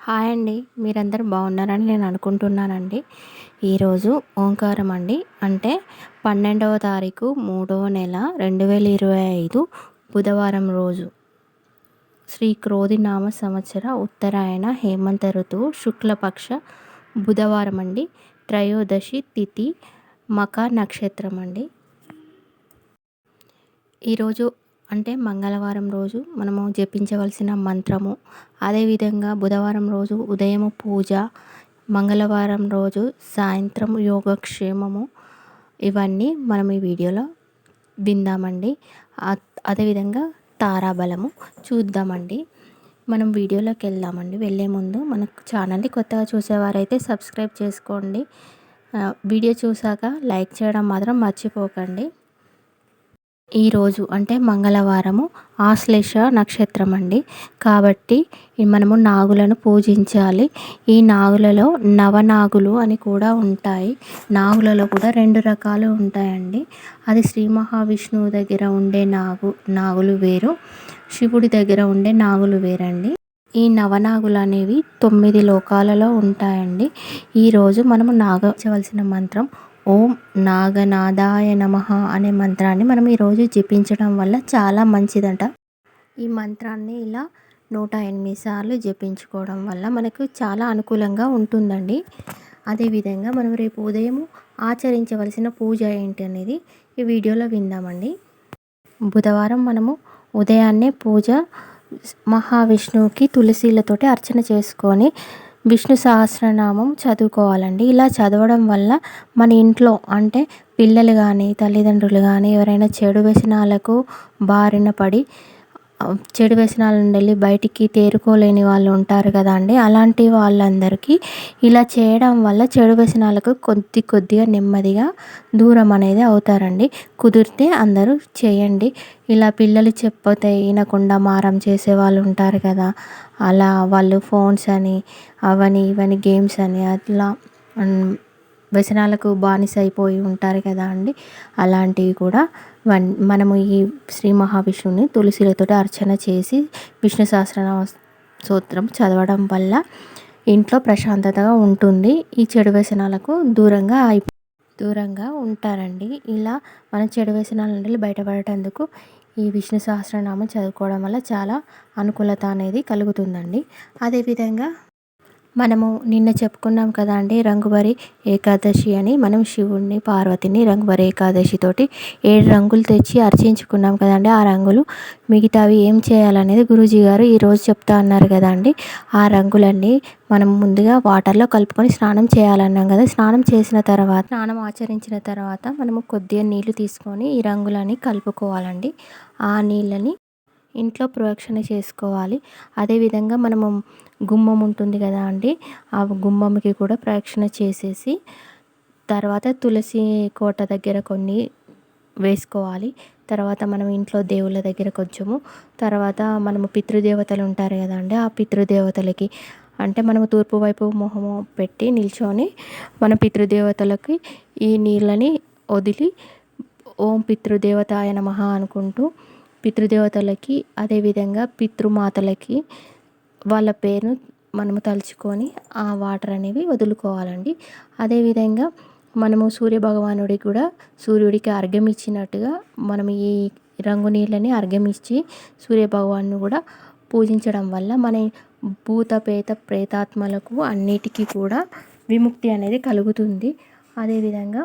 Hi అండి. మీరందరూ బాగున్నారని నేను అనుకుంటున్నానండి. ఈరోజు ఓంకారం అండి. అంటే 12వ తారీఖు 3వ నెల 2025 బుధవారం రోజు. శ్రీ క్రోధినామ సంవత్సర ఉత్తరాయణ హేమంత ఋతువు శుక్లపక్ష బుధవారం అండి. త్రయోదశి తిథి మక నక్షత్రం అండి. ఈరోజు అంటే మంగళవారం రోజు మనము జపించవలసిన మంత్రము, అదేవిధంగా బుధవారం రోజు ఉదయము పూజ, మంగళవారం రోజు సాయంత్రం యోగక్షేమము, ఇవన్నీ మనం ఈ వీడియోలో విందామండి. అదేవిధంగా తారాబలము చూద్దామండి. మనం వీడియోలోకి వెళ్దామండి. వెళ్ళే ముందు మన ఛానల్ని కొత్తగా చూసేవారైతే సబ్స్క్రైబ్ చేసుకోండి. వీడియో చూసాక లైక్ చేయడం మాత్రం మర్చిపోకండి. ఈరోజు అంటే మంగళవారము ఆశ్లేష నక్షత్రం అండి. కాబట్టి మనము నాగులను పూజించాలి. ఈ నాగులలో నవనాగులు అని కూడా ఉంటాయి. నాగులలో కూడా 2 రకాలు ఉంటాయండి. అది శ్రీ మహావిష్ణువు దగ్గర ఉండే నాగులు వేరు, శివుడి దగ్గర ఉండే నాగులు వేరండి. ఈ నవనాగులు అనేవి 9 లోకాలలో ఉంటాయండి. ఈరోజు మనము నాగవలసిన మంత్రం ఓం నాగనాథాయ నమః అనే మంత్రాన్ని మనం ఈరోజు జపించడం వల్ల చాలా మంచిదట. ఈ మంత్రాన్ని ఇలా 108 సార్లు జపించుకోవడం వల్ల మనకు చాలా అనుకూలంగా ఉంటుందండి. అదేవిధంగా మనం రేపు ఉదయం ఆచరించవలసిన పూజ ఏంటి అనేది ఈ వీడియోలో విందామండి. బుధవారం మనము ఉదయాన్నే పూజ మహావిష్ణువుకి తులసీలతోటి అర్చన చేసుకొని విష్ణు సహస్రనామం చదువుకోవాలండి. ఇలా చదవడం వల్ల మన ఇంట్లో అంటే పిల్లలు కానీ తల్లిదండ్రులు కానీ ఎవరైనా చెడు వ్యసనాలకు బారిన పడి చెడు వ్యసనాల నుండి వెళ్ళి బయటికి తేరుకోలేని వాళ్ళు ఉంటారు కదా అండి. అలాంటి వాళ్ళందరికీ ఇలా చేయడం వల్ల చెడు వ్యసనాలకు కొద్దిగా నెమ్మదిగా దూరం అనేది అవుతారండి. కుదిరితే అందరూ చేయండి. ఇలా పిల్లలు చెప్పతే వినకుండా మారం చేసే వాళ్ళు ఉంటారు కదా, అలా వాళ్ళు ఫోన్స్ అని అవని ఇవని గేమ్స్ అని అట్లా వ్యసనాలకు బానిస అయిపోయి ఉంటారు కదా అండి. అలాంటివి కూడా మనము ఈ శ్రీ మహావిష్ణువుని తులసిలతో అర్చన చేసి విష్ణు సహస్రనామ స్తోత్రం చదవడం వల్ల ఇంట్లో ప్రశాంతతగా ఉంటుంది. ఈ చెడు వ్యసనాలకు దూరంగా ఉంటారండి. ఇలా మన చెడు వ్యసనాల నుండి బయటపడేందుకు ఈ విష్ణు సహస్రనామం చదువుకోవడం వల్ల చాలా అనుకూలత అనేది కలుగుతుందండి. అదేవిధంగా మనము నిన్న చెప్పుకున్నాం కదా అండి, రంగుబరి ఏకాదశి అని. మనం శివుణ్ణి పార్వతిని రంగుబరి ఏకాదశితోటి 7 రంగులు తెచ్చి అర్చించుకున్నాం కదండి. ఆ రంగులు మిగతావి ఏం చేయాలనేది గురూజీ గారు ఈరోజు చెప్తా అన్నారు కదా అండి. ఆ రంగులన్నీ మనం ముందుగా వాటర్లో కలుపుకొని స్నానం చేయాలన్నాం కదా. స్నానం ఆచరించిన తర్వాత మనము కొద్దిగా నీళ్లు తీసుకొని ఈ రంగులని కలుపుకోవాలండి. ఆ నీళ్ళని ఇంట్లో ప్రోక్షణ చేసుకోవాలి. అదేవిధంగా మనము గుమ్మం ఉంటుంది కదా అండి, ఆ గుమ్మంకి కూడా ప్రదక్షిణ చేసేసి తర్వాత తులసి కోట దగ్గర కొన్ని వేసుకోవాలి. తర్వాత మనం ఇంట్లో దేవుళ్ళ దగ్గర కొంచెము, తర్వాత మనము పితృదేవతలు ఉంటారు కదా అండి, ఆ పితృదేవతలకి అంటే మనము తూర్పు వైపు మొహము పెట్టి నిల్చొని మన పితృదేవతలకి ఈ నీళ్ళని వదిలి ఓం పితృదేవతాయ నమః అనుకుంటూ పితృదేవతలకి అదేవిధంగా పితృమాతలకి వాళ్ళ పేరును మనము తలుచుకొని ఆ వాటర్ అనేవి వదులుకోవాలండి. అదేవిధంగా మనము సూర్యభగవానుడికి కూడా సూర్యుడికి అర్ఘ్యం ఇచ్చినట్టుగా మనం ఈ రంగు నీళ్ళని అర్ఘ్యం ఇచ్చి సూర్యభగవాను కూడా పూజించడం వల్ల మన భూత ప్రేతాత్మలకు అన్నిటికీ కూడా విముక్తి అనేది కలుగుతుంది. అదేవిధంగా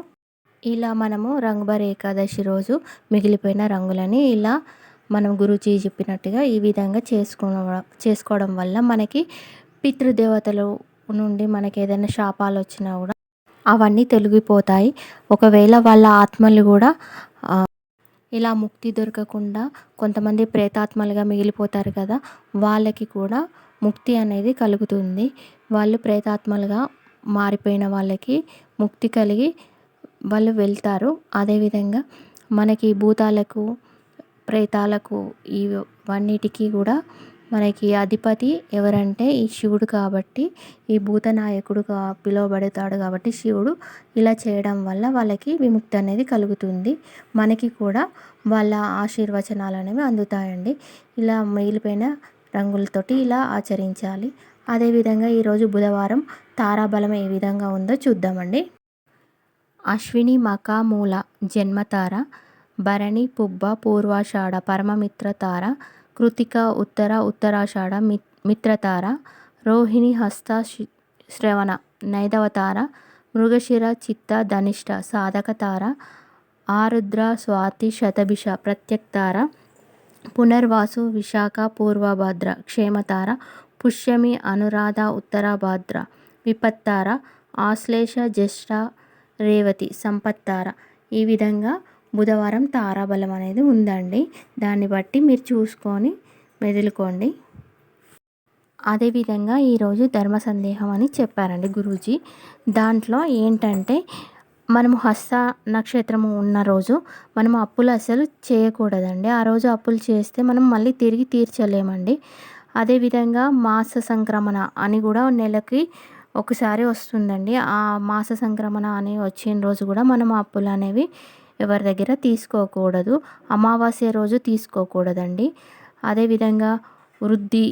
ఇలా మనము రంగుబరి ఏకాదశి రోజు మిగిలిపోయిన రంగులని ఇలా మనం గురూజీ చెప్పినట్టుగా ఈ విధంగా చేసుకోవడం వల్ల మనకి పితృదేవతల నుండి మనకి ఏదైనా శాపాలు వచ్చినా కూడా అవన్నీ తొలగిపోతాయి. ఒకవేళ వాళ్ళ ఆత్మలు కూడా ఇలా ముక్తి దొరకకుండా కొంతమంది ప్రేతాత్మలుగా మిగిలిపోతారు కదా, వాళ్ళకి కూడా ముక్తి అనేది కలుగుతుంది. వాళ్ళు ప్రేతాత్మలుగా మారిపోయిన వాళ్ళకి ముక్తి కలిగి వాళ్ళు వెళ్తారు. అదేవిధంగా మనకి భూతాలకు ప్రేతాలకు ఇవన్నిటికీ కూడా మనకి అధిపతి ఎవరంటే ఈ శివుడు. కాబట్టి ఈ భూతనాయకుడుగా పిలువబడతాడు కాబట్టి శివుడు ఇలా చేయడం వల్ల వాళ్ళకి విముక్తి అనేది కలుగుతుంది. మనకి కూడా వాళ్ళ ఆశీర్వచనాలు అనేవి అందుతాయండి. ఇలా మిగిలిపోయిన రంగులతోటి ఇలా ఆచరించాలి. అదేవిధంగా ఈరోజు బుధవారం తారాబలం ఏ విధంగా ఉందో చూద్దామండి. అశ్విని మఖ మూల జన్మతార, భరణి పుబ్బ పూర్వాషాఢ పరమమిత్ర తార, కృతిక ఉత్తర ఉత్తరాషాఢ మిత్రతార, రోహిణి హస్త శ్రవణ నైదవ తార, మృగశిర చిత్త ధనిష్ట సాధక తార, ఆరుద్ర స్వాతి శతభిష ప్రత్యక్తార, పునర్వాసు విశాఖ పూర్వభద్ర క్షేమతార, పుష్యమి అనురాధ ఉత్తరాభాద్ర విపత్తార, ఆశ్లేష జ్యేష్ఠ రేవతి సంపత్తార. ఈ విధంగా బుధవారం తారాబలం అనేది ఉందండి. దాన్ని బట్టి మీరు చూసుకొని మెదులుకోండి. అదేవిధంగా ఈరోజు ధర్మ సందేహం అని చెప్పారండి గురూజీ. దాంట్లో ఏంటంటే మనము హస్త నక్షత్రము ఉన్న రోజు మనము అప్పులు అసలు చేయకూడదండి. ఆ రోజు అప్పులు చేస్తే మనం మళ్ళీ తిరిగి తీర్చలేమండి. అదేవిధంగా మాస సంక్రమణ అని కూడా నెలకి ఒకసారి వస్తుందండి. ఆ మాస సంక్రమణ అని వచ్చిన రోజు కూడా మనం అప్పులు అనేవి ఎవరి దగ్గర తీసుకోకూడదు. అమావాస్య రోజు తీసుకోకూడదండి. అదేవిధంగా వృద్ధి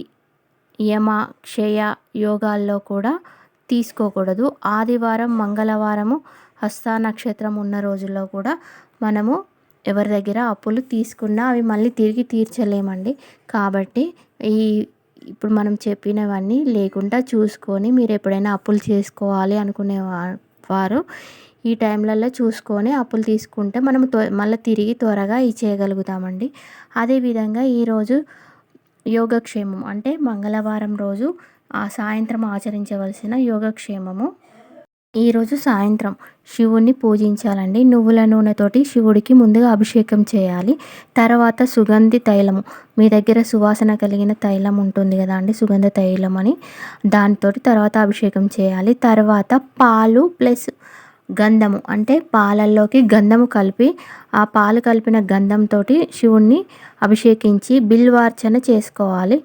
యమ క్షయ యోగాల్లో కూడా తీసుకోకూడదు. ఆదివారం మంగళవారము హస్త నక్షత్రం ఉన్న రోజుల్లో కూడా మనము ఎవరి దగ్గర అప్పులు తీసుకున్నా అవి మళ్ళీ తిరిగి తీర్చలేమండి. కాబట్టి ఇప్పుడు మనం చెప్పినవన్నీ లేకుండా చూసుకొని మీరు ఎప్పుడైనా అప్పులు చేసుకోవాలి అనుకునే వారు ఈ టైంలలో చూసుకొని అప్పులు తీసుకుంటే మనం మళ్ళీ తిరిగి త్వరగా ఇచ్చేయగలుగుతామండి. అదేవిధంగా ఈరోజు యోగక్షేమం అంటే మంగళవారం రోజు సాయంత్రం ఆచరించవలసిన యోగక్షేమము. ఈరోజు సాయంత్రం శివుణ్ణి పూజించాలండి. నువ్వుల నూనెతోటి శివుడికి ముందుగా అభిషేకం చేయాలి. తర్వాత సుగంధి తైలము, మీ దగ్గర సువాసన కలిగిన తైలం ఉంటుంది కదా అండి, సుగంధ తైలం అని, దానితోటి తర్వాత అభిషేకం చేయాలి. తర్వాత పాలు ప్లస్ గంధము అంటే పాలల్లోకి గంధము కలిపి ఆ పాలు కలిపిన గంధంతో శివుణ్ణి అభిషేకించి బిల్వార్చన చేసుకోవాలి.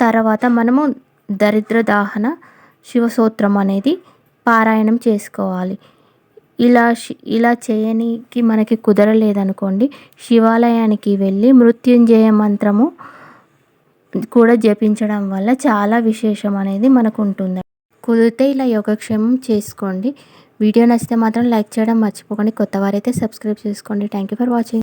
తర్వాత మనము దరిద్ర దాహన శివసూత్రం అనేది పారాయణం చేసుకోవాలి. ఇలా చేయనికి మనకి కుదరలేదనుకోండి, శివాలయానికి వెళ్ళి మృత్యుంజయ మంత్రము కూడా జపించడం వల్ల చాలా విశేషం అనేది మనకు ఉంటుంది. కుదిరితే ఇలా యోగక్షేమం చేసుకోండి. వీడియో నచ్చితే మాత్రం లైక్ చేయడం మర్చిపోకండి. కొత్త వారైతే సబ్స్క్రైబ్ చేసుకోండి. Thank you for watching.